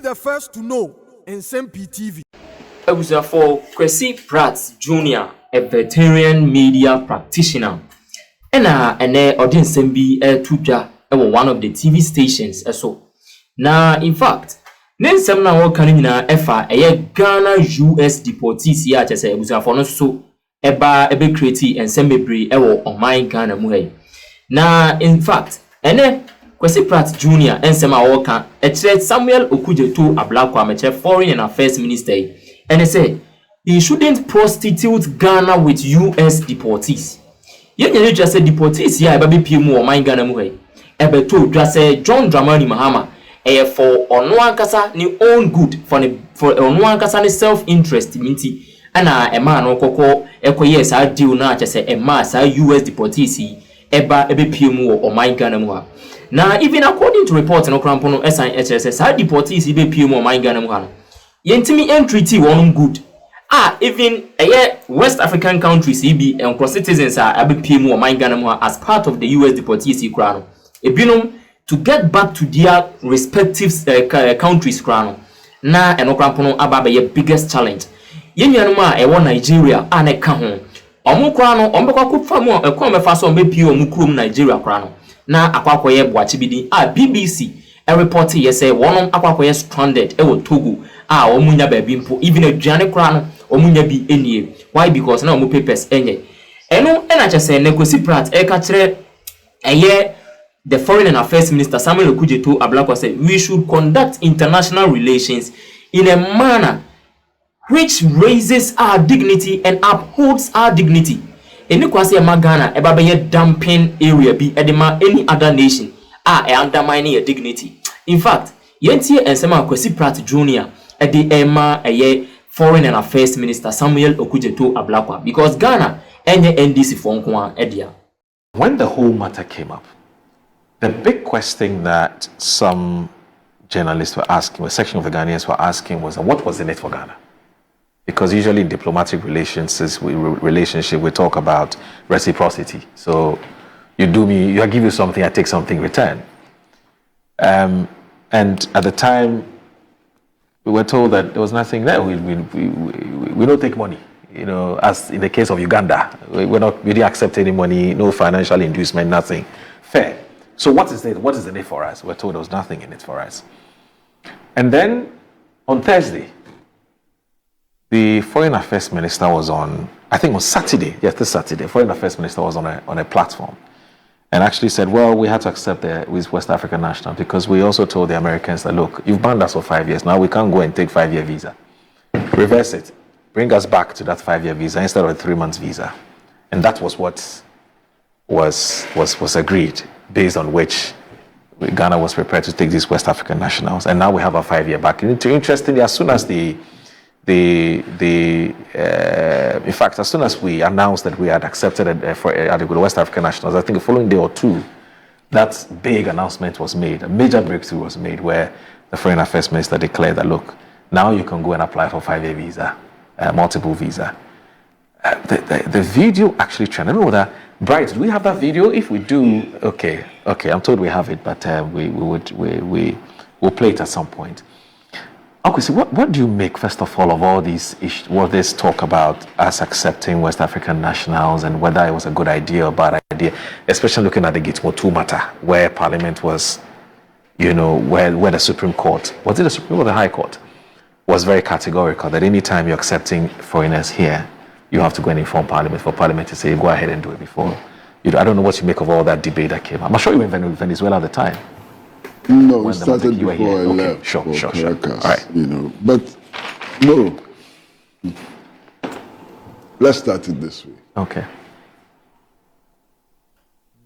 the first to know Nsem-Pii TV. For Kwesi Pratt Jr., a veteran media practitioner, and Nsem-Pii tuja one of the TV stations so. Now, in fact, Nsem na working na efa Ghana US deportees ya chese for no so ebe create Nsem-Pii on my Ghana mu. Now, in fact, Kwesi Pratt Jr. Nsem Awoka Samuel Okudzeto Ablakwa Foreign Affairs Minister and they say he shouldn't prostitute Ghana with US deportees. You just say deportees here ebe PM or my Ghana mu ebe to just say John Dramani Mahama for onwankasa ni own good for onwankasa ni self interest minti ana ema no kokko ekoye sa deal na chese ema sa US deportees ebe PM or my Ghana mu. Now, even according to reports no crampono SIHS, how deportees be PM or my Ghana muhano. Yentimi treaty one good. Even West African countries be and cross citizens are be PM or my Ghana muha as part of the US deportees crown. Ebinum to get back to their respective countries crown. Na and no crampono ababe ye biggest challenge. Yenyanuma e Nigeria ane kahon. Omu crown ombekwa kufa mo e kwa mefaso ombe PM omukrum Nigeria crown. Na akwakoye bwachibidi BBC a report here say one akwakoye stranded e wo Togo omunya ba bimpo even aduane kra no omunya bi enie. Why? Because na omu papers enye eno ena chese ne Kwesi Pratt e ka kire the Foreign Affairs Minister Samuel Okudzeto Ablakwa said we should conduct international relations in a manner which raises our dignity and upholds our dignity. Any Kwasi Ghana eba be dumping area be edema any other nation undermining your dignity. In fact, yenti ensema Kwesi Pratt Jr. the Emma Foreign and Affairs Minister Samuel Okudzeto Ablakwa because Ghana enye NDC for nkwa edia. When the whole matter came up, the big question that some journalists were asking, a section of the Ghanaians were asking was what was in it for Ghana? Because usually in diplomatic relationship we talk about reciprocity. So you do me, I give you something, I take something in return. And at the time, we were told that there was nothing there. We don't take money. You know, as in the case of Uganda, we didn't accept any money, no financial inducement, nothing. Fair. So what is it? What is in it for us? We're told there was nothing in it for us. And then on Thursday, the Foreign Affairs Minister was on, I think it was Saturday, yes, this Saturday, Foreign Affairs Minister was on a platform and actually said, well, we had to accept with West African nationals because we also told the Americans that, look, you've banned us for 5 years, now we can't go and take 5-year visa. Reverse it, bring us back to that 5-year visa instead of a 3-month visa. And that was what was agreed, based on which Ghana was prepared to take these West African nationals. And now we have a 5-year back. Interestingly, as soon as in fact, as soon as we announced that we had accepted the West African nationals, I think the following day or two, that big announcement was made. A major breakthrough was made where the Foreign Affairs Minister declared that, look, now you can go and apply for 5-year visa, multiple visa. The video actually trended. I don't know whether, Bright, do we have that video? If we do, okay, I'm told we have it, but we'll play it at some point. Okay, so what do you make, first of all, of all these issues, what this talk about us accepting West African nationals and whether it was a good idea or bad idea, especially looking at the Gitmo 2 matter, where Parliament was, you know, where the Supreme Court, was it the Supreme Court or the High Court, was very categorical that any time you're accepting foreigners here, you have to go and inform Parliament for Parliament to say, go ahead and do it before. I don't know what you make of all that debate that came up. I'm sure you were in Venezuela at the time. No, it started before I left sure. Caracas, All right. you know. But, no. Let's start it this way. Okay.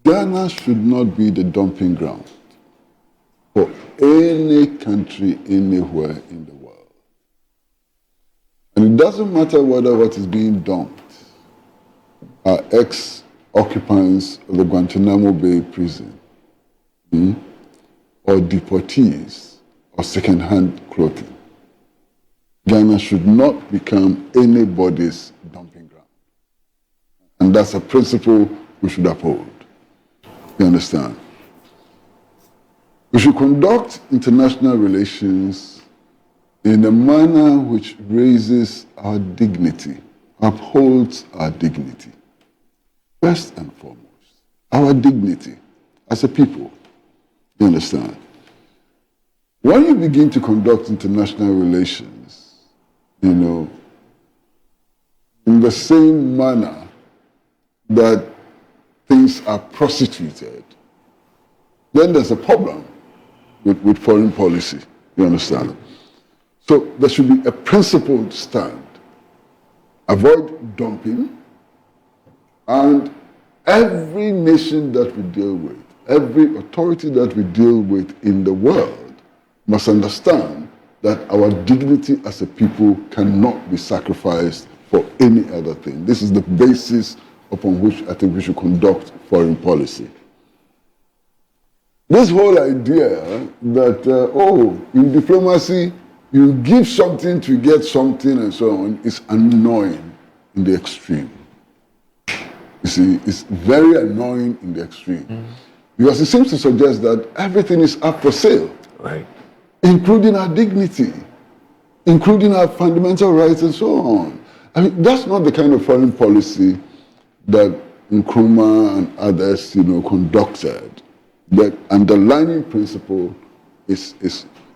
Ghana should not be the dumping ground for any country anywhere in the world. And it doesn't matter whether what is being dumped are ex-occupants of the Guantanamo Bay prison, or deportees, or second-hand clothing. Ghana should not become anybody's dumping ground. And that's a principle we should uphold. You understand? We should conduct international relations in a manner which raises our dignity, upholds our dignity. First and foremost, our dignity as a people. You understand? When you begin to conduct international relations, in the same manner that things are prostituted, then there's a problem with foreign policy. You understand? So there should be a principled stand. Avoid dumping, and every nation that we deal with, every authority that we deal with in the world must understand that our dignity as a people cannot be sacrificed for any other thing. This is the basis upon which I think we should conduct foreign policy. This whole idea that, in diplomacy, you give something to get something and so on is annoying in the extreme. You see, it's very annoying in the extreme. Because it seems to suggest that everything is up for sale. Right. Including our dignity, including our fundamental rights and so on. I mean, that's not the kind of foreign policy that Nkrumah and others, conducted. The underlying principle is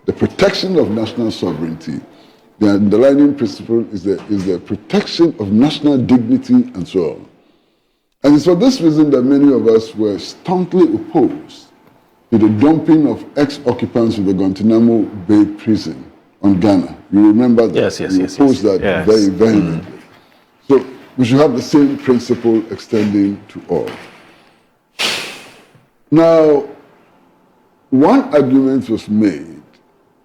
the protection of national sovereignty. The underlying principle is the protection of national dignity and so on. And it's for this reason that many of us were staunchly opposed to the dumping of ex-occupants of the Guantanamo Bay prison on Ghana. You remember that? Yes. You opposed that very vehemently. So we should have the same principle extending to all. Now, one argument was made,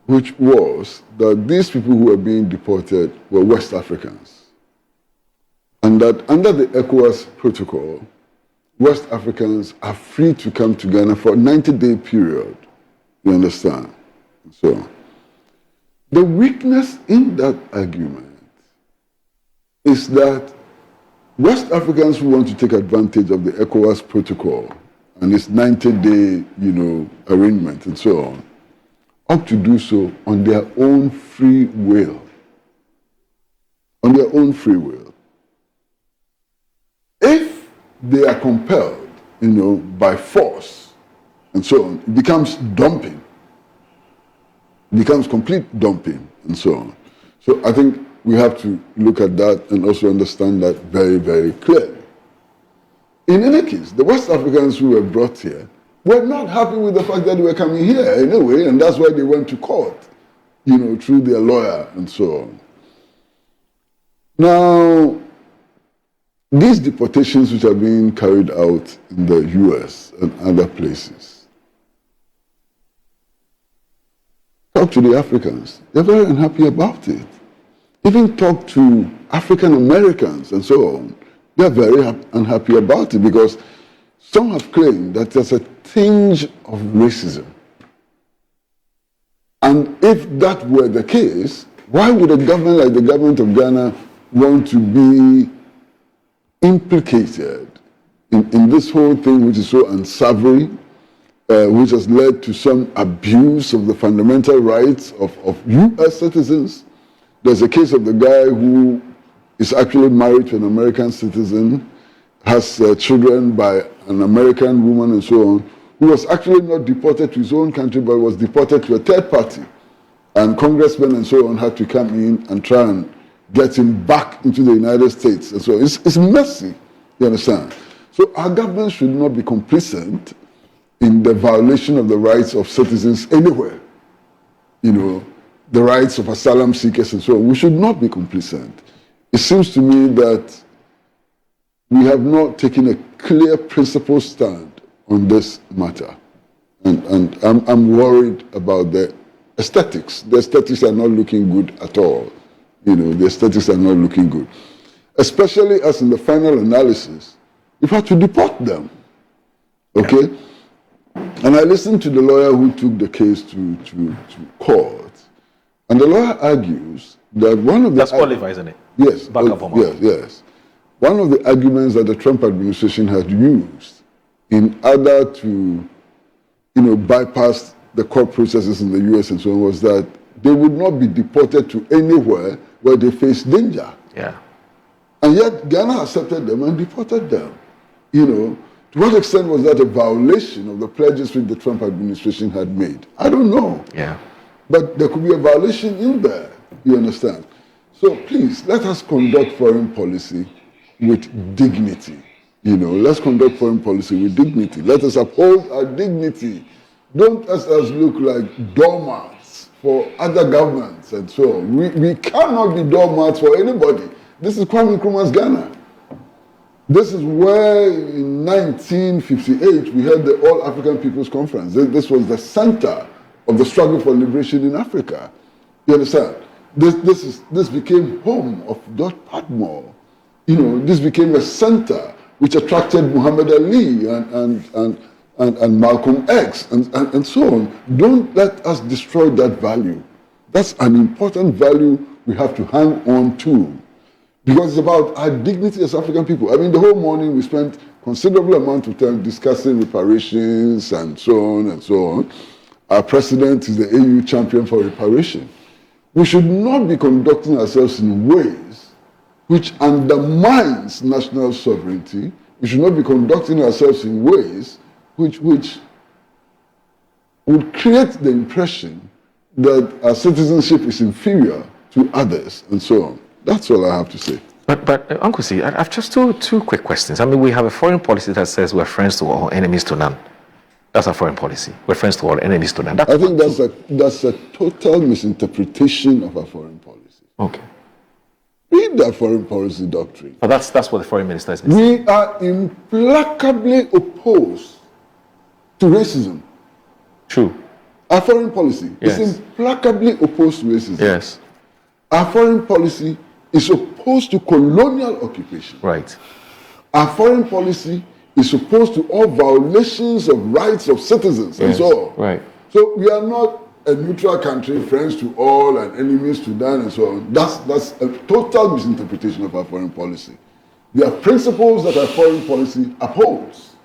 which was that these people who were being deported were West Africans, and that under the ECOWAS protocol, West Africans are free to come to Ghana for a 90-day period. You understand? So, the weakness in that argument is that West Africans who want to take advantage of the ECOWAS protocol and its 90-day, arrangement and so on, ought to do so on their own free will. On their own free will. If they are compelled, by force and so on, it becomes dumping. It becomes complete dumping and so on. So I think we have to look at that and also understand that very, very clearly. In any case, the West Africans who were brought here were not happy with the fact that they were coming here anyway, and that's why they went to court, through their lawyer and so on. Now, these deportations which are being carried out in the US and other places, talk to the Africans. They're very unhappy about it. Even talk to African Americans and so on. They're very unhappy about it because some have claimed that there's a tinge of racism. And if that were the case, why would a government like the government of Ghana want to be implicated in this whole thing which is so unsavory, which has led to some abuse of the fundamental rights of U.S. citizens? There's a case of the guy who is actually married to an American citizen, has children by an American woman and so on, who was actually not deported to his own country, but was deported to a third party. And congressmen and so on had to come in and try and get him back into the United States. And so it's messy, you understand? So our government should not be complicit in the violation of the rights of citizens anywhere. The rights of asylum seekers and so on. We should not be complicit. It seems to me that we have not taken a clear principled stand on this matter. And I'm worried about the aesthetics. The aesthetics are not looking good at all. The aesthetics are not looking good. Especially as in the final analysis, we've had to deport them. Okay? And I listened to the lawyer who took the case to court. And the lawyer argues that one of the... That's Oliver, isn't it? Yes. Yes. One of the arguments that the Trump administration had used in order to, bypass the court processes in the U.S. and so on was that they would not be deported to anywhere where they face danger. Yeah. And yet Ghana accepted them and deported them. You know, to what extent was that a violation of the pledges which the Trump administration had made? I don't know. Yeah. But there could be a violation in there, you understand? So please, let us conduct foreign policy with dignity. You know, let's conduct foreign policy with dignity. Let us uphold our dignity. Don't let us look like doormats for other governments and so on. We cannot be doormats for anybody. This is Kwame Nkrumah's Ghana. This is where in 1958 we had the All African People's Conference. This was the center of the struggle for liberation in Africa. You understand? This became home of George Padmore. You know, this became a center which attracted Muhammad Ali and Malcolm X and so on. Don't let us destroy that value. That's an important value we have to hang on to. Because it's about our dignity as African people. I mean, the whole morning we spent considerable amount of time discussing reparations and so on and so on. Our president is the AU champion for reparation. We should not be conducting ourselves in ways which undermines national sovereignty. We should not be conducting ourselves in ways which would create the impression that our citizenship is inferior to others and so on. That's all I have to say. But Uncle C, I've just two quick questions. I mean, we have a foreign policy that says we're friends to all, enemies to none. That's our foreign policy. We're friends to all, enemies to none. I think that's a total misinterpretation of our foreign policy. Okay. Read that foreign policy doctrine. But that's what the foreign minister is. We are implacably opposed to racism. True. Our foreign policy Yes. is implacably opposed to racism. Yes. Our foreign policy is opposed to colonial occupation. Right. Our foreign policy is opposed to all violations of rights of citizens and Yes. so on. Right. So we are not a neutral country, friends to all and enemies to none and so on. That's a total misinterpretation of our foreign policy. There are principles that our foreign policy upholds.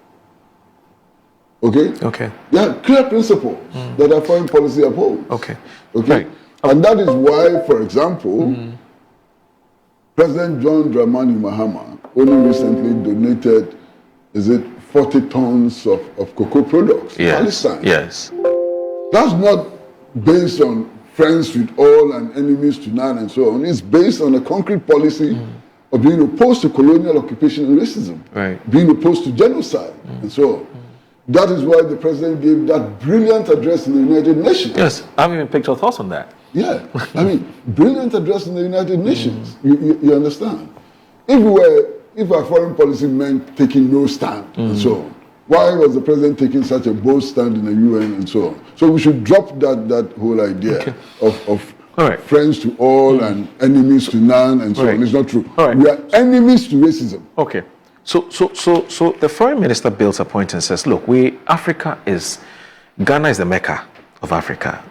Okay? Okay. There are clear principles that our foreign policy upholds. Okay. Okay? Right. And that is why, for example, President John Dramani Mahama only recently donated, 40 tons of cocoa products to Yes. Palestine. Yes. That's not based on friends with all and enemies to none and so on. It's based on a concrete policy of being opposed to colonial occupation and racism, Right. being opposed to genocide and so on. That is why the president gave that brilliant address in the United Nations. Yes. I haven't even picked your thoughts on that. Yeah, I mean, brilliant address in the United Nations. You understand? If our foreign policy meant taking no stand and so on, why was the president taking such a bold stand in the UN and so on? So we should drop that whole idea of All right. friends to all and enemies to none and so Right. on. It's not true. All right. We are enemies to racism. Okay. So the foreign minister builds a point and says, look, Ghana is the Mecca of Africa.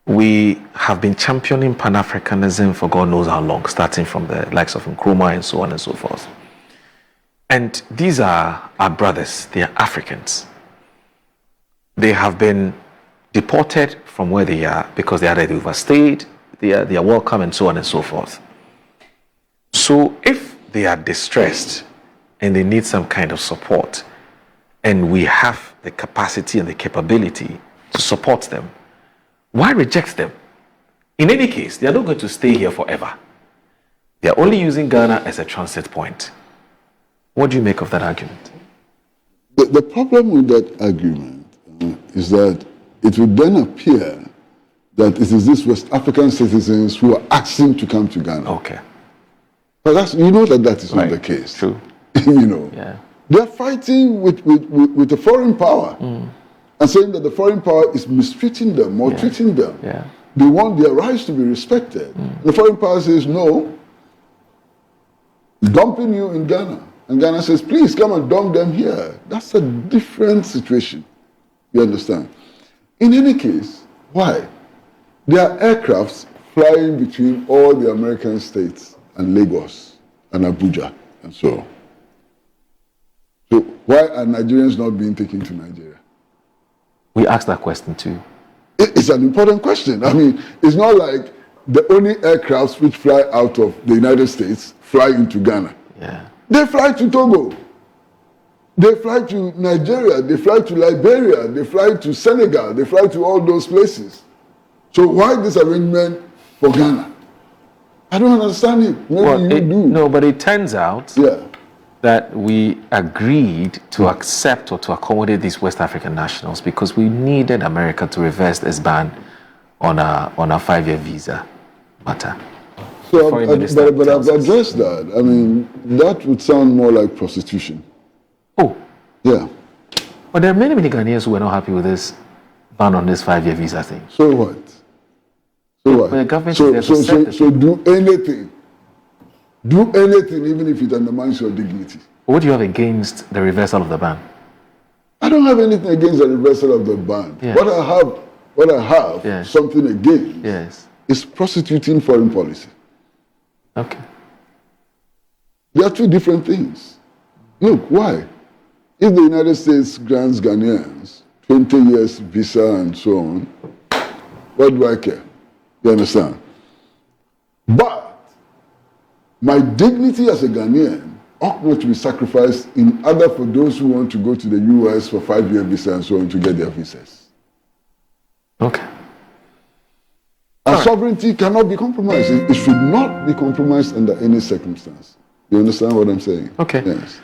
We have been championing Pan-Africanism for God knows how long, starting from the likes of Nkrumah and so on and so forth. And these are our brothers. They are Africans. They have been deported from where they are because they are overstayed. They are welcome and so on and so forth. So if they are distressed and they need some kind of support, and we have the capacity and the capability to support them, why reject them? In any case, they are not going to stay here forever. They are only using Ghana as a transit point. What do you make of that argument? The problem with that argument is that it would then appear that it is these West African citizens who are asking to come to Ghana. Okay. But that is not the case. True. Yeah. They're fighting with the foreign power and saying that the foreign power is mistreating them, maltreating them. Yeah. They want their rights to be respected. The foreign power says, no, dumping you in Ghana. And Ghana says, please come and dump them here. That's a different situation. You understand? In any case, why? There are aircrafts flying between all the American states and Lagos and Abuja and so on. So why are Nigerians not being taken to Nigeria? We asked that question too. It's an important question. I mean, it's not like the only aircrafts which fly out of the United States fly into Ghana. Yeah. They fly to Togo. They fly to Nigeria. They fly to Liberia. They fly to Senegal. They fly to all those places. So why this arrangement for Ghana? I don't understand it. Maybe you do. No, but it turns out that we agreed to accept or to accommodate these West African nationals because we needed America to reverse this ban on a 5-year visa matter. So, but I've addressed that. I mean, that would sound more like prostitution. Oh. Yeah. But there are many Ghanaians who were not happy with this ban on this 5-year visa thing. So what? So what? The government so do anything. Do anything, even if it undermines your dignity. What do you have against the reversal of the ban? I don't have anything against the reversal of the ban. Yeah. What I have something against is prostituting foreign policy. Okay. They are two different things. Look, why? If the United States grants Ghanaians 20 years visa and so on, what do I care? You understand? But my dignity as a Ghanaian ought not to be sacrificed in order for those who want to go to the US for 5-year visa and so on to get their visas. Okay. Our sovereignty cannot be compromised. It should not be compromised under any circumstance. You understand what I'm saying? Okay. Yes.